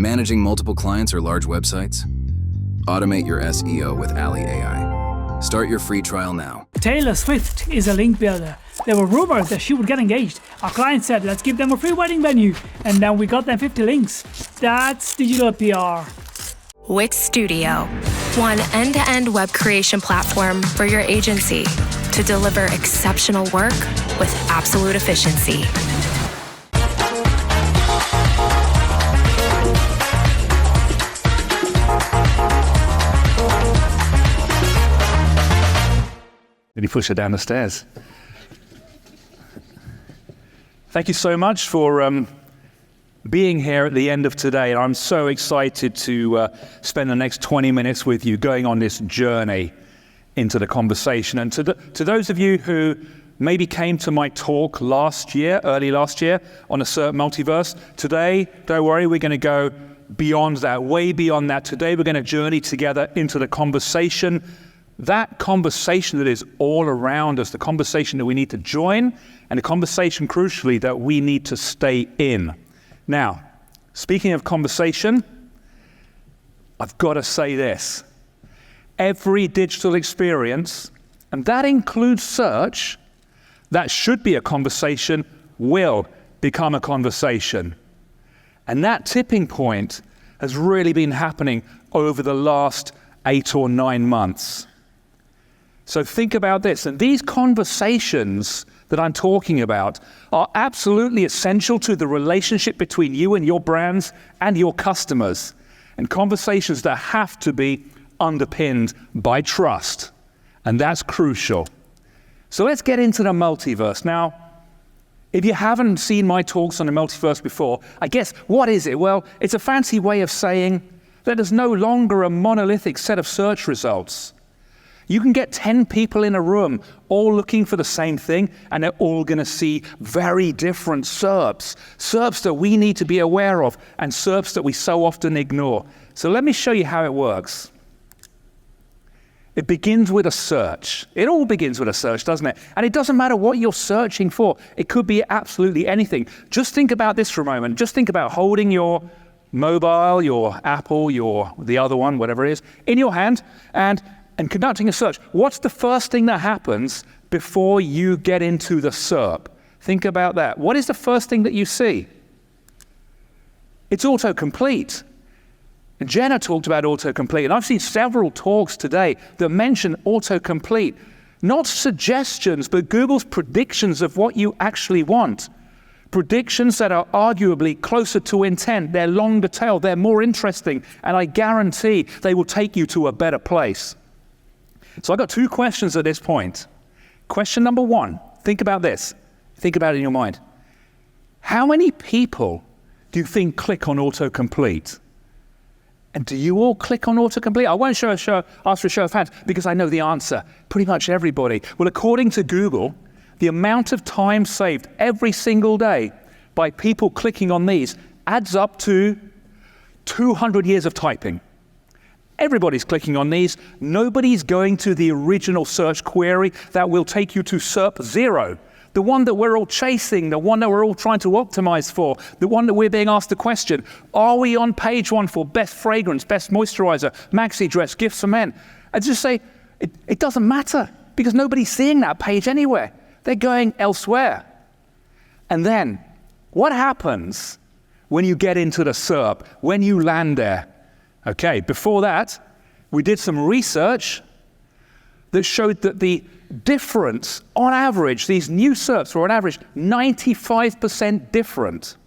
Managing multiple clients or large websites? Automate your SEO with Ally AI. Start your free trial now. Taylor Swift is a link builder. There were rumors that she would get engaged. Our client said, let's give them a free wedding venue. And then we got them 50 links. That's digital PR. Wix Studio, one end-to-end web creation platform for your agency to deliver exceptional work with absolute efficiency. Did he push her down the stairs? Thank you so much for being here at the end of today. I'm so excited to spend the next 20 minutes with you going on this journey into the conversation. And to those of you who maybe came to my talk early last year on a SERP multiverse, today, don't worry, we're going to go beyond that, way beyond that. Today we're going to journey together into the conversation. That conversation that is all around us, the conversation that we need to join, and the conversation, crucially, that we need to stay in. Now, speaking of conversation, I've got to say this. Every digital experience, and that includes search, that should be a conversation, will become a conversation. And that tipping point has really been happening over the last 8 or 9 months. So think about this, and these conversations that I'm talking about are absolutely essential to the relationship between you and your brands and your customers, and conversations that have to be underpinned by trust, and that's crucial. So let's get into the multiverse. Now, if you haven't seen my talks on the multiverse before, I guess, what is it? Well, it's a fancy way of saying that there's no longer a monolithic set of search results. You can get 10 people in a room all looking for the same thing, and they're all going to see very different SERPs that we need to be aware of, and SERPs that we so often ignore. So let me show you how it works. It begins with a search. It all begins with a search, doesn't it? And it doesn't matter what you're searching for. It could be absolutely anything. Just think about this for a moment. Just think about holding your mobile, your Apple, the other one, whatever it is, in your hand, and conducting a search. What's the first thing that happens before you get into the SERP? Think about that. What is the first thing that you see? It's autocomplete. And Jenna talked about autocomplete, and I've seen several talks today that mention autocomplete. Not suggestions, but Google's predictions of what you actually want. Predictions that are arguably closer to intent. They're longer tail, they're more interesting, and I guarantee they will take you to a better place. So I've got 2 questions at this point. Question number 1, think about this. Think about it in your mind. How many people do you think click on autocomplete? And do you all click on autocomplete? I won't ask for a show of hands because I know the answer. Pretty much everybody. Well, according to Google, the amount of time saved every single day by people clicking on these adds up to 200 years of typing. Everybody's clicking on these. Nobody's going to the original search query that will take you to SERP 0. The one that we're all chasing, the one that we're all trying to optimize for, the one that we're being asked the question, are we on page 1 for best fragrance, best moisturizer, maxi dress, gifts for men? I just say, it doesn't matter because nobody's seeing that page anywhere. They're going elsewhere. And then, what happens when you get into the SERP, when you land there? Okay, before that, we did some research that showed that the difference, on average, these new SERPs were on average 95% different.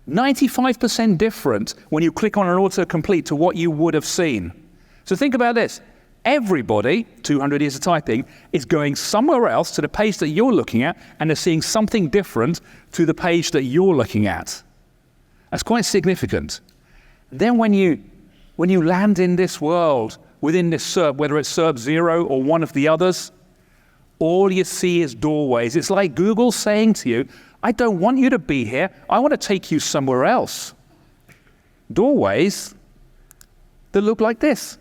95% different when you click on an autocomplete to what you would have seen. So think about this. Everybody, 200 years of typing, is going somewhere else to the page that you're looking at, and they're seeing something different to the page that you're looking at. That's quite significant. Then when you land in this world, within this SERP, whether it's SERP 0 or one of the others, all you see is doorways. It's like Google saying to you, I don't want you to be here. I want to take you somewhere else. Doorways that look like this.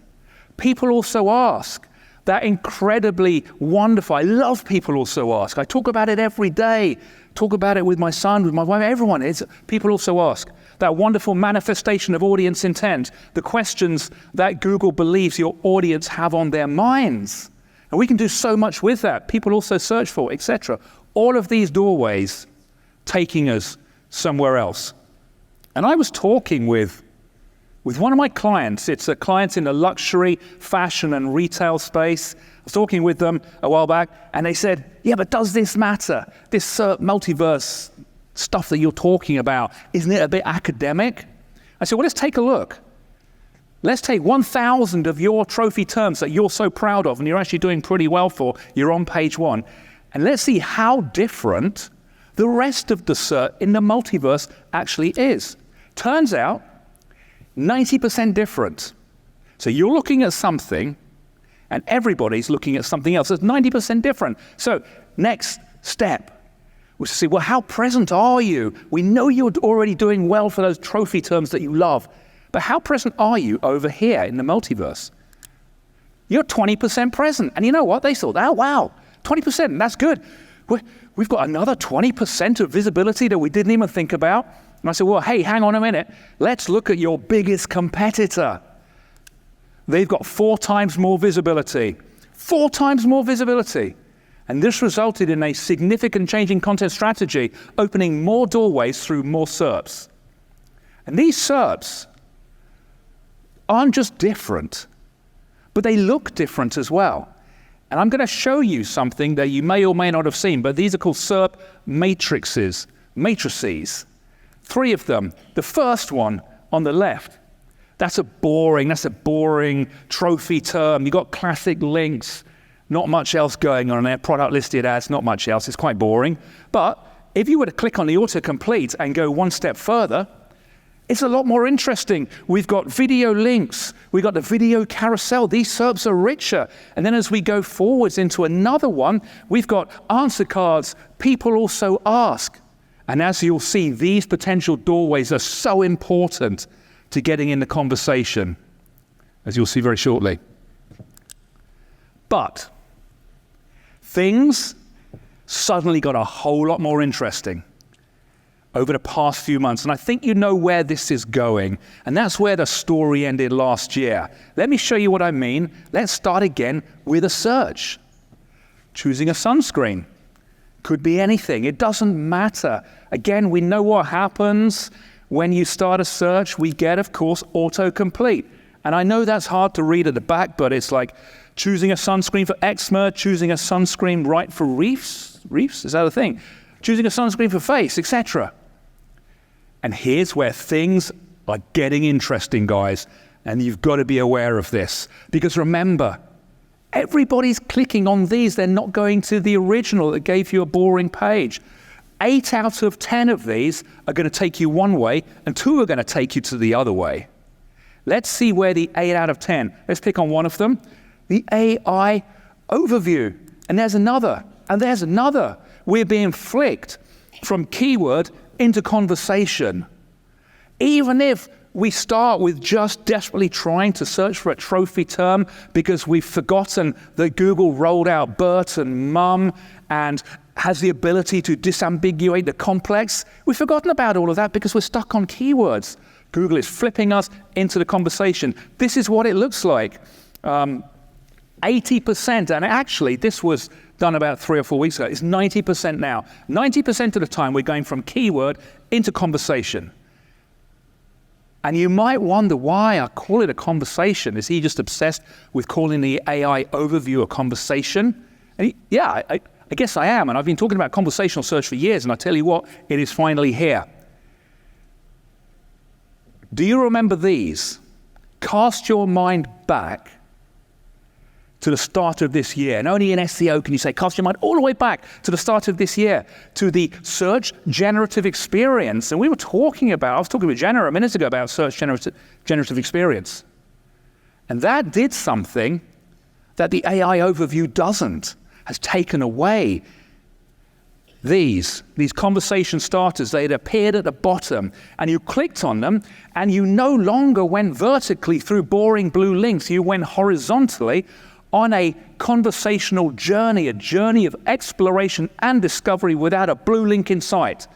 People also ask, that incredibly wonderful, I love people also ask, I talk about it every day, talk about it with my son, with my wife, everyone. People also ask. That wonderful manifestation of audience intent, the questions that Google believes your audience have on their minds. And we can do so much with that. People also search for, etc. All of these doorways taking us somewhere else. And I was talking with one of my clients. It's a client in the luxury, fashion and retail space. I was talking with them a while back, and they said, yeah, but does this matter? This multiverse stuff that you're talking about, isn't it a bit academic? I said, well, let's take a look. Let's take 1,000 of your trophy terms that you're so proud of and you're actually doing pretty well for, you're on page 1, and let's see how different the rest of the SERP in the multiverse actually is. Turns out, 90% different. So you're looking at something, and everybody's looking at something else. It's 90% different. So next step was to see, well, how present are you? We know you're already doing well for those trophy terms that you love, but how present are you over here in the multiverse? You're 20% present. And you know what? They thought, oh, wow, 20%, that's good. We've got another 20% of visibility that we didn't even think about. And I said, well, hey, hang on a minute. Let's look at your biggest competitor. They've got 4 times more visibility. 4 times more visibility. And this resulted in a significant change in content strategy, opening more doorways through more SERPs. And these SERPs aren't just different, but they look different as well. And I'm going to show you something that you may or may not have seen, but these are called SERP matrices. 3 of them. The first one on the left, that's a boring trophy term. You've got classic links, not much else going on there. Product listed ads, not much else. It's quite boring. But if you were to click on the autocomplete and go one step further, it's a lot more interesting. We've got video links. We've got the video carousel. These SERPs are richer. And then as we go forwards into another one, we've got answer cards. People also ask. And as you'll see, these potential doorways are so important to getting in the conversation, as you'll see very shortly. But things suddenly got a whole lot more interesting over the past few months. And I think you know where this is going. And that's where the story ended last year. Let me show you what I mean. Let's start again with a search. Choosing a sunscreen. Could be anything. It doesn't matter. Again, we know what happens when you start a search. We get, of course, autocomplete. And I know that's hard to read at the back, but it's like choosing a sunscreen for eczema, choosing a sunscreen right for reefs. Reefs? Is that a thing? Choosing a sunscreen for face, etc. And here's where things are getting interesting, guys. And you've got to be aware of this. Because remember, everybody's clicking on these. They're not going to the original that gave you a boring page. 8 out of 10 of these are going to take you one way, and 2 are going to take you to the other way. Let's see where the 8 out of 10. Let's pick on one of them. The AI overview. And there's another. And there's another. We're being flicked from keyword into conversation. Even if we start with just desperately trying to search for a trophy term because we've forgotten that Google rolled out Bert and Mum and has the ability to disambiguate the complex, we've forgotten about all of that because we're stuck on keywords. Google is flipping us into the conversation. This is what it looks like. 80%, and actually this was done about 3 or 4 weeks ago, it's 90% now. 90% of the time we're going from keyword into conversation. And you might wonder why I call it a conversation. Is he just obsessed with calling the AI overview a conversation? And I guess I am, and I've been talking about conversational search for years, and I tell you what, it is finally here. Do you remember these? Cast your mind back to the start of this year. And only in SEO can you say, cast your mind all the way back to the start of this year, to the search generative experience. And I was talking with Jenna a minute ago about search generative experience. And that did something that the AI overview doesn't, has taken away. These conversation starters, they had appeared at the bottom, and you clicked on them, and you no longer went vertically through boring blue links. You went horizontally on a conversational journey, a journey of exploration and discovery without a blue link in sight.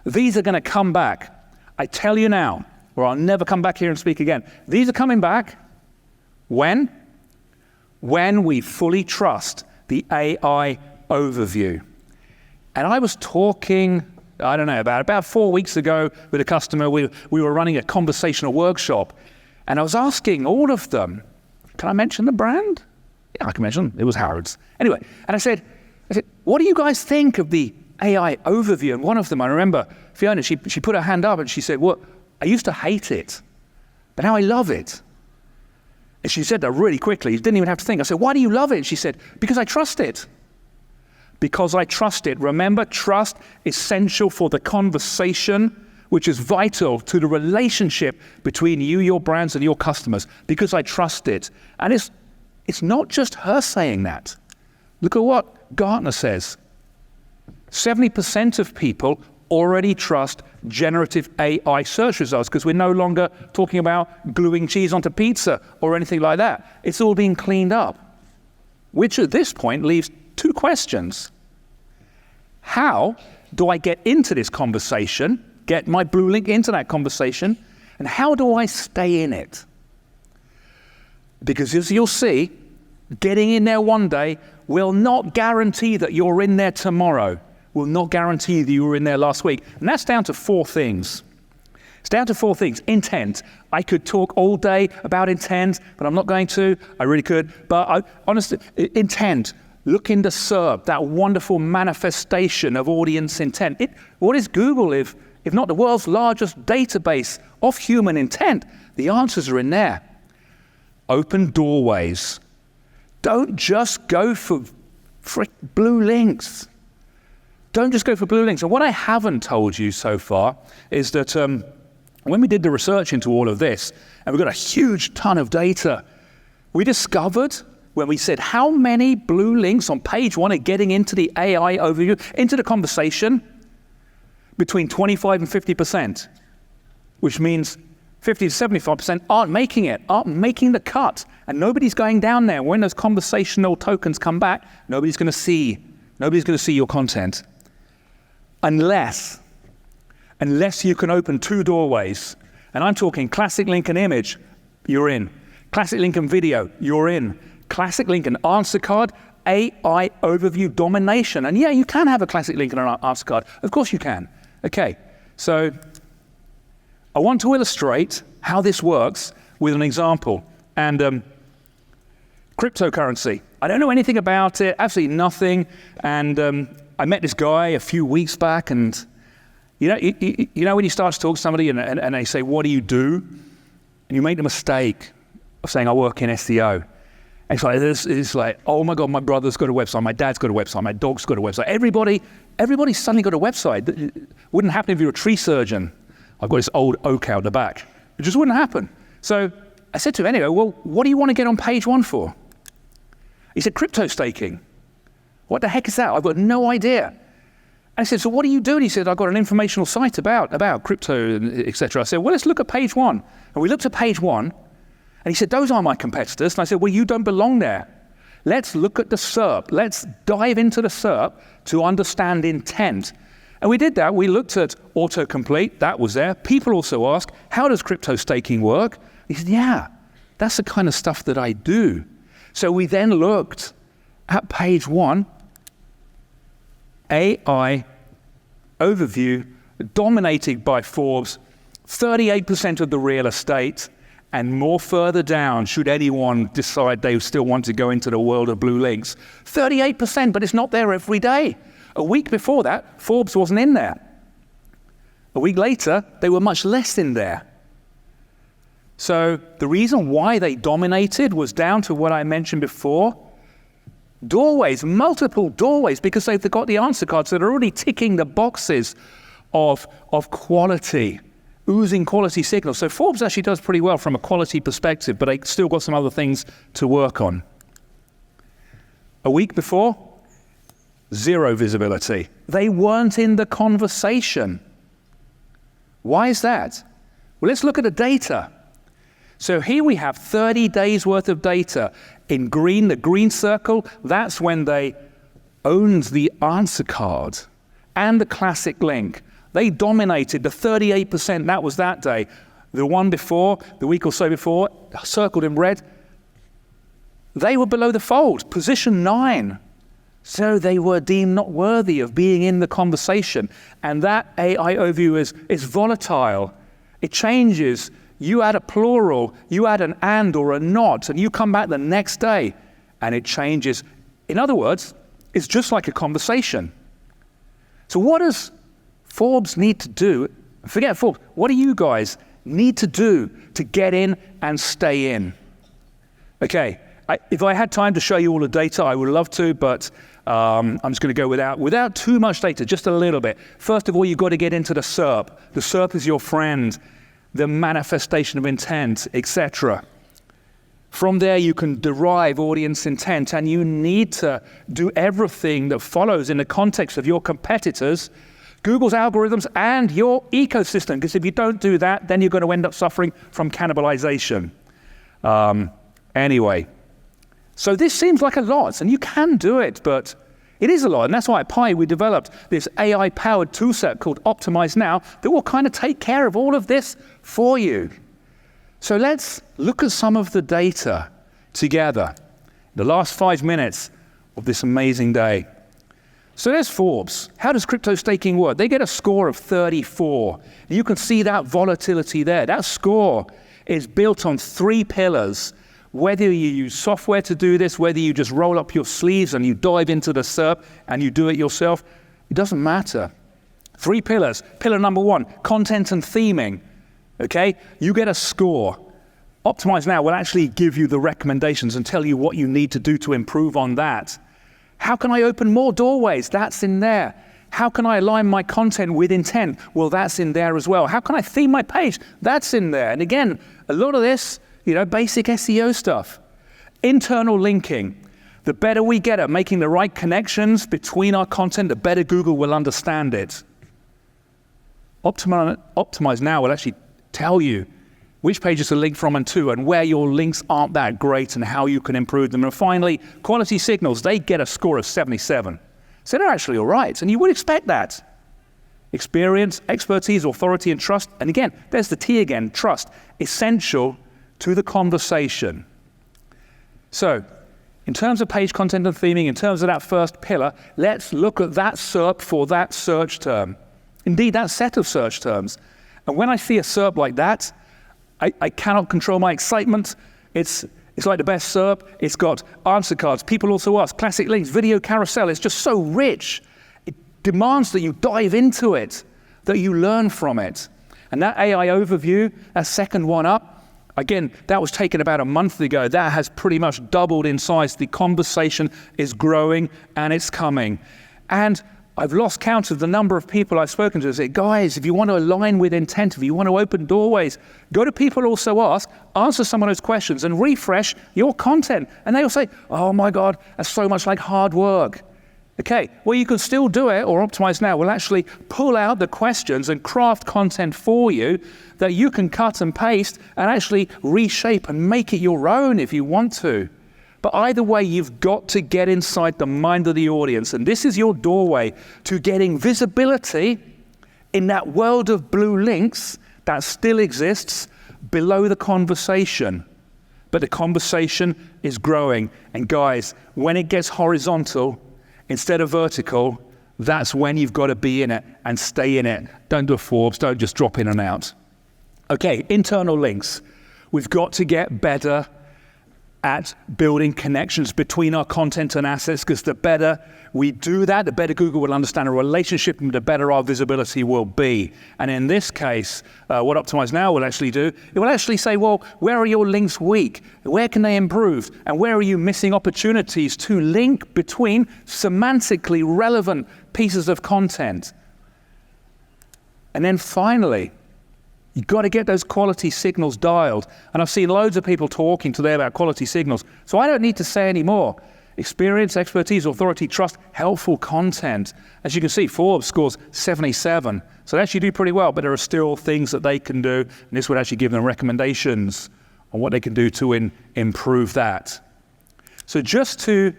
These are going to come back. I tell you now, or I'll never come back here and speak again. These are coming back when? When we fully trust the AI overview. And I was talking, I don't know, about 4 weeks ago with a customer. We were running a conversational workshop, and I was asking all of them, can I mention the brand? Yeah, I can mention them. It was Harrods. Anyway, and I said, what do you guys think of the AI overview? And one of them, I remember, Fiona, she put her hand up and she said, well, I used to hate it, but now I love it. And she said that really quickly. You didn't even have to think. I said, why do you love it? And she said, because I trust it. Because I trust it. Remember, trust is essential for the conversation, which is vital to the relationship between you, your brands, and your customers. Because I trust it. And it's not just her saying that. Look at what Gartner says. 70% of people already trust generative AI search results because we're no longer talking about gluing cheese onto pizza or anything like that. It's all being cleaned up, which at this point leaves two questions. How do I get into this conversation, get my blue link into that conversation, and how do I stay in it? Because as you'll see, getting in there one day will not guarantee that you're in there tomorrow. Will not guarantee that you were in there last week. And that's down to 4 things. It's down to 4 things. Intent. I could talk all day about intent, but I'm not going to. I really could. But honestly, intent. Look into SERP, that wonderful manifestation of audience intent. What is Google if not the world's largest database of human intent? The answers are in there. Open doorways. Don't just go for blue links. Don't just go for blue links. And what I haven't told you so far is that when we did the research into all of this, and we got a huge ton of data, we discovered when we said how many blue links on page 1 are getting into the AI overview, into the conversation, between 25 and 50%, which means 50 to 75% aren't making it, aren't making the cut, and nobody's going down there. When those conversational tokens come back, nobody's going to see your content. Unless you can open 2 doorways, and I'm talking classic link and image, you're in. Classic link and video, you're in. Classic link and answer card, AI overview domination. And yeah, you can have a classic link and an answer card. Of course you can. Okay, so I want to illustrate how this works with an example. And cryptocurrency. I don't know anything about it, absolutely nothing. And I met this guy a few weeks back, and you know when you start to talk to somebody and they say, what do you do? And you make the mistake of saying, I work in SEO. And it's like, oh my God, my brother's got a website, my dad's got a website, my dog's got a website. Everybody's suddenly got a website. That wouldn't happen if you're a tree surgeon. I've got this old oak out the back. It just wouldn't happen. So I said to him, anyway, well, what do you want to get on page 1 for? He said, crypto staking. What the heck is that? I've got no idea. And I said, so what do you do? And he said, I've got an informational site about crypto, etc. I said, well, let's look at page 1. And we looked at page 1, and he said, those are my competitors. And I said, well, you don't belong there. Let's look at the SERP. Let's dive into the SERP to understand intent. And we did that. We looked at autocomplete. That was there. People also ask, how does crypto staking work? He said, yeah, that's the kind of stuff that I do. So we then looked at page 1, AI overview, dominated by Forbes, 38% of the real estate, and more further down, should anyone decide they still want to go into the world of blue links. 38%, but it's not there every day. A week before that, Forbes wasn't in there. A week later, they were much less in there. So the reason why they dominated was down to what I mentioned before. Doorways, multiple doorways, because they've got the answer cards that are already ticking the boxes of quality, oozing quality signals. So Forbes actually does pretty well from a quality perspective, but they still got some other things to work on. A week before, 0 visibility. They weren't in the conversation. Why is that? Well, let's look at the data. So here we have 30 days worth of data. In green, the green circle, that's when they owned the answer card and the classic link. They dominated the 38%, that was that day. The one before, the week or so before, circled in red, they were below the fold, position 9. So they were deemed not worthy of being in the conversation. And that AI overview is volatile. It changes. You add a plural, you add an and or a not, and you come back the next day, and it changes. In other words, it's just like a conversation. So what does Forbes need to do? Forget Forbes. What do you guys need to do to get in and stay in? Okay, if I had time to show you all the data, I would love to, but I'm just going to go without too much data, just a little bit. First of all, you've got to get into the SERP. The SERP is your friend, the manifestation of intent, etc. From there, you can derive audience intent, and you need to do everything that follows in the context of your competitors, Google's algorithms, and your ecosystem, because if you don't do that, then you're going to end up suffering from cannibalization. Anyway, so this seems like a lot, and you can do it, but it is a lot, and that's why at Pi we developed this AI-powered toolset called Optimise Now that will kind of take care of all of this for you. So let's look at some of the data together, the last 5 minutes of this amazing day. So there's Forbes. How does crypto staking work? They get a score of 34. You can see that volatility there. That score is built on 3 pillars. Whether you use software to do this, whether you just roll up your sleeves and you dive into the SERP and you do it yourself, it doesn't matter. 3 pillars. Pillar number 1, content and theming. Okay, you get a score. Optimise Now will actually give you the recommendations and tell you what you need to do to improve on that. How can I open more doorways? That's in there. How can I align my content with intent? Well, that's in there as well. How can I theme my page? That's in there. And again, a lot of this, basic SEO stuff. Internal linking. The better we get at making the right connections between our content, the better Google will understand it. Optimise Now will actually tell you which pages to link from and to, and where your links aren't that great and how you can improve them. And finally, quality signals, they get a score of 77. So they're actually all right, and you would expect that. Experience, expertise, authority, and trust. And again, there's the T again, trust, essential to the conversation. So, in terms of page content and theming, in terms of that first pillar, let's look at that SERP for that search term. Indeed, that set of search terms. And when I see a SERP like that, I cannot control my excitement. It's like the best SERP. It's got answer cards. People also ask, classic links, video carousel. It's just so rich. It demands that you dive into it, that you learn from it. And that AI overview, that second one up, again, that was taken about a month ago. That has pretty much doubled in size. The conversation is growing and it's coming. And I've lost count of the number of people I've spoken to who say, guys, if you want to align with intent, if you want to open doorways, go to People Also Ask, answer some of those questions and refresh your content. And they'll say, oh my God, that's so much like hard work. Okay, well, you can still do it, or Optimise Now will actually pull out the questions and craft content for you that you can cut and paste and actually reshape and make it your own if you want to. But either way, you've got to get inside the mind of the audience. And this is your doorway to getting visibility in that world of blue links that still exists below the conversation. But the conversation is growing. And guys, when it gets horizontal instead of vertical, that's when you've got to be in it and stay in it. Don't do a Forbes, don't just drop in and out. Okay, internal links. We've got to get better at building connections between our content and assets, because the better we do that, the better Google will understand our relationship and the better our visibility will be. And in this case, what Optimise Now will actually do, it will actually say, well, where are your links weak? Where can they improve? And where are you missing opportunities to link between semantically relevant pieces of content? And then finally, you've got to get those quality signals dialed. And I've seen loads of people talking today about quality signals, so I don't need to say any more. Experience, expertise, authority, trust, helpful content. As you can see, Forbes scores 77. So they actually do pretty well, but there are still things that they can do, and this would actually give them recommendations and what they can do to improve that. So just to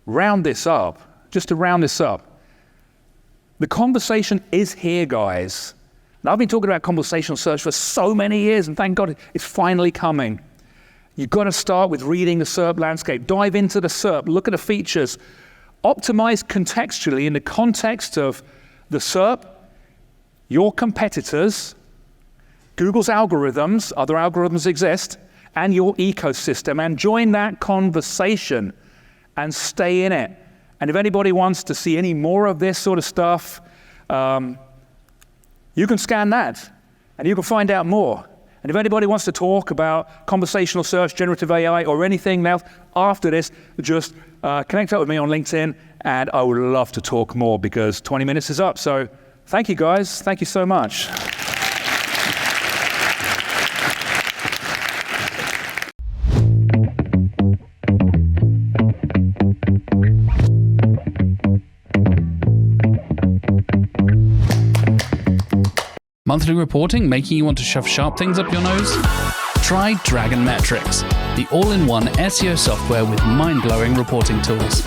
round this up, the conversation is here, guys. Now, I've been talking about conversational search for so many years, and thank God it's finally coming. You've got to start with reading the SERP landscape. Dive into the SERP, look at the features. Optimize contextually in the context of the SERP, your competitors, Google's algorithms, other algorithms exist, and your ecosystem, and join that conversation and stay in it. And if anybody wants to see any more of this sort of stuff, you can scan that and you can find out more. And if anybody wants to talk about conversational search, generative AI, or anything else after this, just connect up with me on LinkedIn, and I would love to talk more because 20 minutes is up. So thank you, guys. Thank you so much. Monthly reporting making you want to shove sharp things up your nose? Try Dragon Metrics, the all-in-one SEO software with mind-blowing reporting tools.